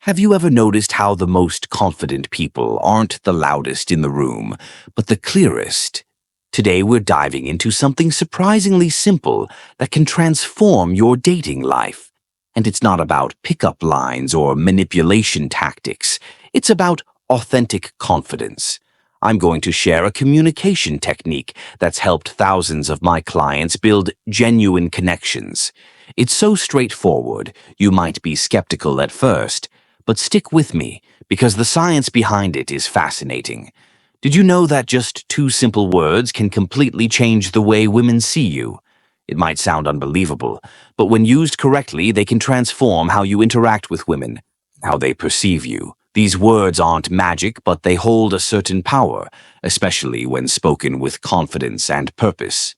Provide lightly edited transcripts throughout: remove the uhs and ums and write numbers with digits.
Have you ever noticed how the most confident people aren't the loudest in the room, but the clearest? Today we're diving into something surprisingly simple that can transform your dating life. And it's not about pickup lines or manipulation tactics. It's about authentic confidence. I'm going to share a communication technique that's helped thousands of my clients build genuine connections. It's so straightforward, you might be skeptical at first, but stick with me, because the science behind it is fascinating. Did you know that just two simple words can completely change the way women see you? It might sound unbelievable, but when used correctly, they can transform how you interact with women, how they perceive you. These words aren't magic, but they hold a certain power, especially when spoken with confidence and purpose.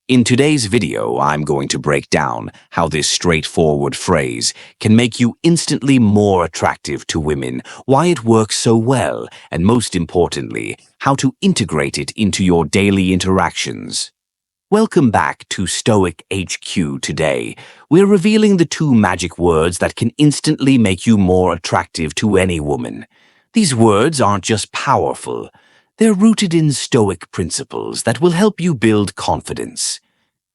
In today's video, I'm going to break down how this straightforward phrase can make you instantly more attractive to women, why it works so well, and most importantly, how to integrate it into your daily interactions. Welcome back to Stoic HQ today. We're revealing the two magic words that can instantly make you more attractive to any woman. These words aren't just powerful. They're rooted in Stoic principles that will help you build confidence,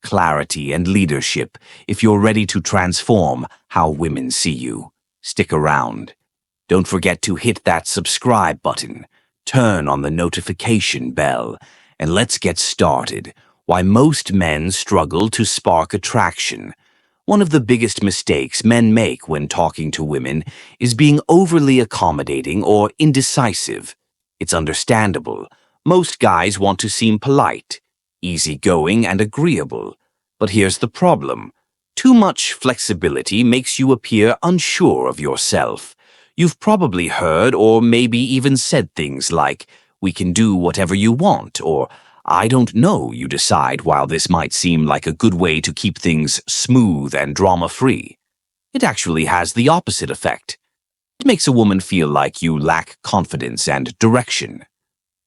clarity, and leadership if you're ready to transform how women see you. Stick around. Don't forget to hit that subscribe button, turn on the notification bell, and let's get started. Why most men struggle to spark attraction. One of the biggest mistakes men make when talking to women is being overly accommodating or indecisive. It's understandable. Most guys want to seem polite, easygoing, and agreeable. But here's the problem. Too much flexibility makes you appear unsure of yourself. You've probably heard or maybe even said things like, "We can do whatever you want," or "I don't know, you decide," while this might seem like a good way to keep things smooth and drama-free. It actually has the opposite effect. It makes a woman feel like you lack confidence and direction.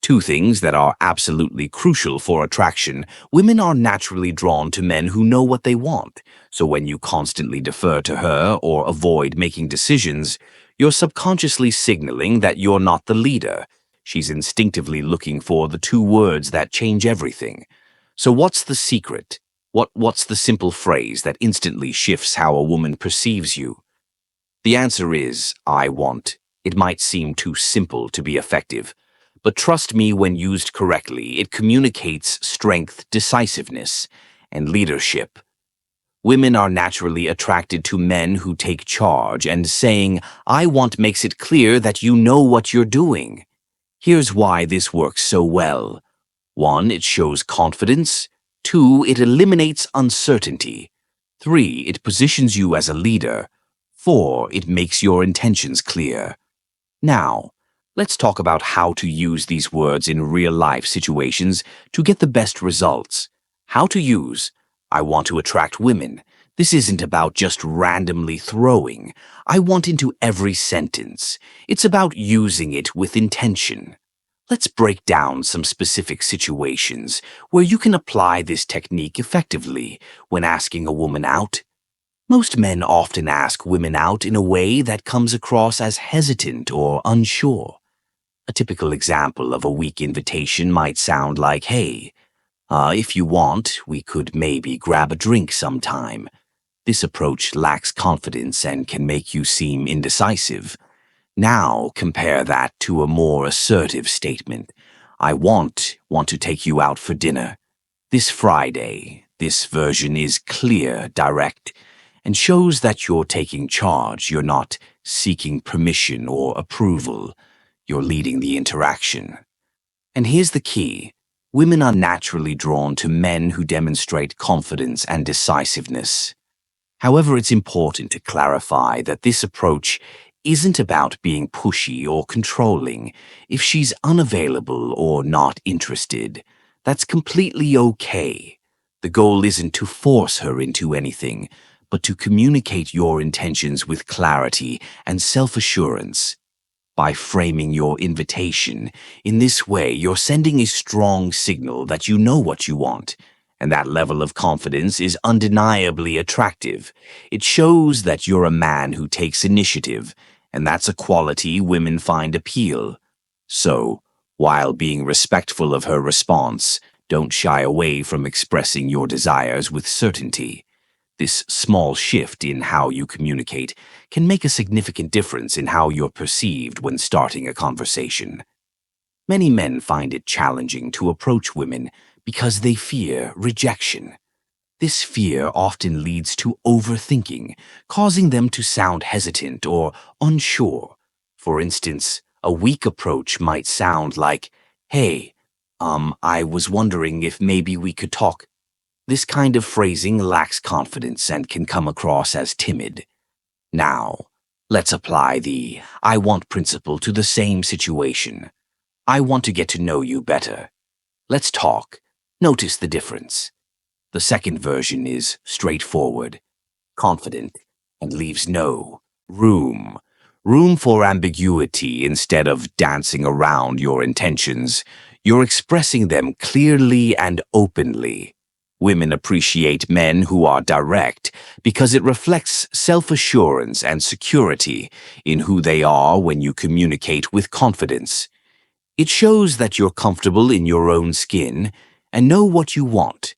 Two things that are absolutely crucial for attraction. Women are naturally drawn to men who know what they want, so when you constantly defer to her or avoid making decisions, you're subconsciously signaling that you're not the leader. She's instinctively looking for the two words that change everything. So what's the secret? What's the simple phrase that instantly shifts how a woman perceives you? The answer is, "I want." It might seem too simple to be effective, but trust me, when used correctly, it communicates strength, decisiveness, and leadership. Women are naturally attracted to men who take charge, and saying, "I want" makes it clear that you know what you're doing. Here's why this works so well. 1, it shows confidence. 2, it eliminates uncertainty. 3, it positions you as a leader. 4, it makes your intentions clear. Now, let's talk about how to use these words in real-life situations to get the best results. How to use "I want to attract women." This isn't about just randomly throwing "I want" into every sentence. It's about using it with intention. Let's break down some specific situations where you can apply this technique effectively when asking a woman out. Most men often ask women out in a way that comes across as hesitant or unsure. A typical example of a weak invitation might sound like, "Hey, if you want, we could maybe grab a drink sometime." This approach lacks confidence and can make you seem indecisive. Now compare that to a more assertive statement. "I want to take you out for dinner this Friday." This version is clear, direct, and shows that you're taking charge. You're not seeking permission or approval. You're leading the interaction. And here's the key. Women are naturally drawn to men who demonstrate confidence and decisiveness. However, it's important to clarify that this approach isn't about being pushy or controlling. If she's unavailable or not interested, that's completely okay. The goal isn't to force her into anything, but to communicate your intentions with clarity and self-assurance. By framing your invitation in this way, you're sending a strong signal that you know what you want, and that level of confidence is undeniably attractive. It shows that you're a man who takes initiative and that's a quality women find appeal. So, while being respectful of her response, don't shy away from expressing your desires with certainty. This small shift in how you communicate can make a significant difference in how you're perceived when starting a conversation. Many men find it challenging to approach women because they fear rejection. This fear often leads to overthinking, causing them to sound hesitant or unsure. For instance, a weak approach might sound like, "Hey, I was wondering if maybe we could talk." This kind of phrasing lacks confidence and can come across as timid. Now, let's apply the "I want" principle to the same situation. I want to get to know you better. Let's talk. Notice the difference. The second version is straightforward, confident, and leaves no room. Room for ambiguity instead of dancing around your intentions. You're expressing them clearly and openly. Women appreciate men who are direct because it reflects self-assurance and security in who they are when you communicate with confidence. It shows that you're comfortable in your own skin and know what you want.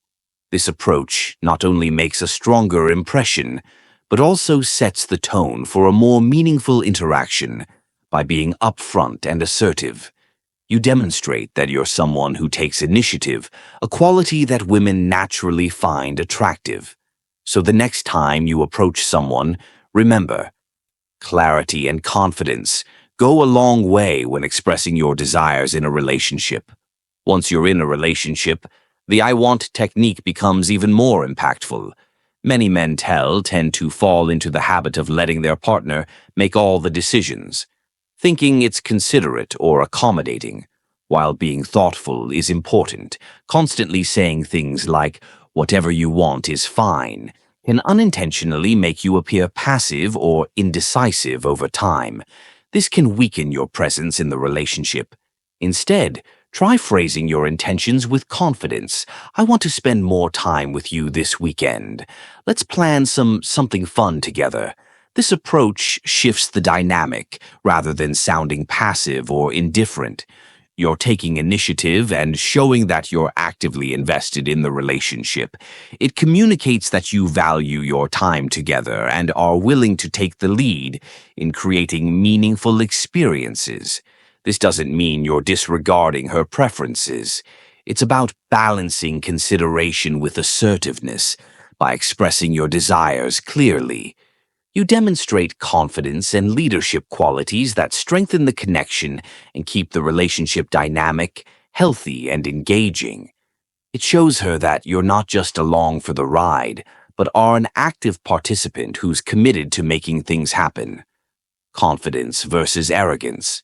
This approach not only makes a stronger impression, but also sets the tone for a more meaningful interaction by being upfront and assertive. You demonstrate that you're someone who takes initiative, a quality that women naturally find attractive. So the next time you approach someone, remember, clarity and confidence go a long way when expressing your desires in a relationship. Once you're in a relationship, the "I want" technique becomes even more impactful. Many men tend to fall into the habit of letting their partner make all the decisions, thinking it's considerate or accommodating. While being thoughtful is important, constantly saying things like, "whatever you want is fine," can unintentionally make you appear passive or indecisive over time. This can weaken your presence in the relationship. Instead, try phrasing your intentions with confidence. "I want to spend more time with you this weekend. Let's plan something fun together." This approach shifts the dynamic rather than sounding passive or indifferent. You're taking initiative and showing that you're actively invested in the relationship. It communicates that you value your time together and are willing to take the lead in creating meaningful experiences. This doesn't mean you're disregarding her preferences. It's about balancing consideration with assertiveness by expressing your desires clearly. You demonstrate confidence and leadership qualities that strengthen the connection and keep the relationship dynamic, healthy, and engaging. It shows her that you're not just along for the ride, but are an active participant who's committed to making things happen. Confidence versus arrogance.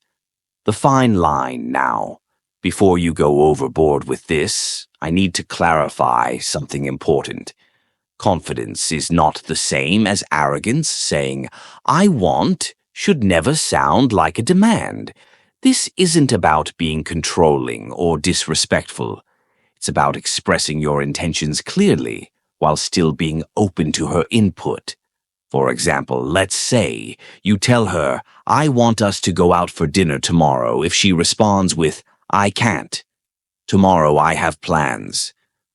The fine line now. Before you go overboard with this, I need to clarify something important. Confidence is not the same as arrogance. Saying, "I want," should never sound like a demand. This isn't about being controlling or disrespectful. It's about expressing your intentions clearly while still being open to her input. For example, let's say you tell her, "I want us to go out for dinner tomorrow." If she responds with, "I can't. Tomorrow I have plans."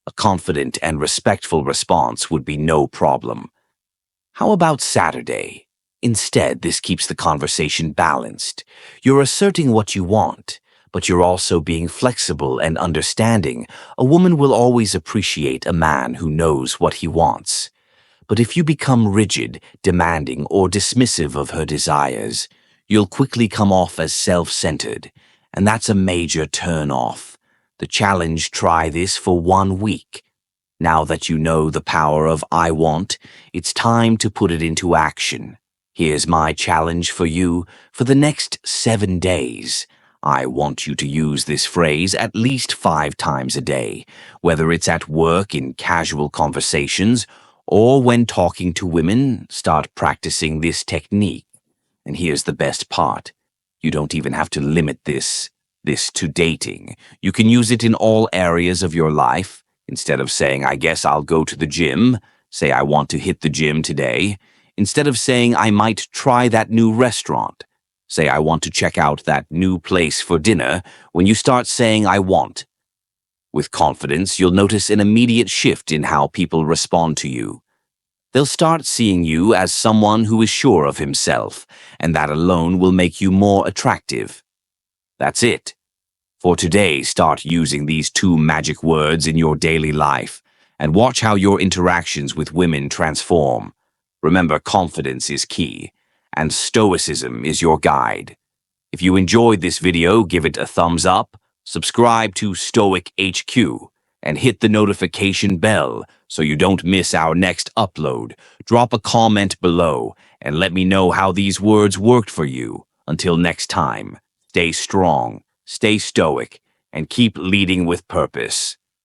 A confident and respectful response would be no problem. How about Saturday? Instead, this keeps the conversation balanced. You're asserting what you want, but you're also being flexible and understanding. A woman will always appreciate a man who knows what he wants. But if you become rigid, demanding, or dismissive of her desires, you'll quickly come off as self-centered, and that's a major turn-off. The challenge: try this for 1 week. Now that you know the power of "I want," it's time to put it into action. Here's my challenge for you for the next 7 days. I want you to use this phrase at least 5 times a day, whether it's at work, in casual conversations, or when talking to women. Start practicing this technique. And here's the best part. You don't even have to limit this to dating. You can use it in all areas of your life. Instead of saying, "I guess I'll go to the gym," say, "I want to hit the gym today." Instead of saying, "I might try that new restaurant," Say, I want to check out that new place for dinner when you start saying, I want. With confidence, you'll notice an immediate shift in how people respond to you. They'll start seeing you as someone who is sure of himself, and that alone will make you more attractive. That's it. For today, start using these two magic words in your daily life, and watch how your interactions with women transform. Remember, confidence is key, and Stoicism is your guide. If you enjoyed this video, give it a thumbs up, subscribe to Stoic HQ, and hit the notification bell so you don't miss our next upload. Drop a comment below and let me know how these words worked for you. Until next time, stay strong, stay stoic, and keep leading with purpose.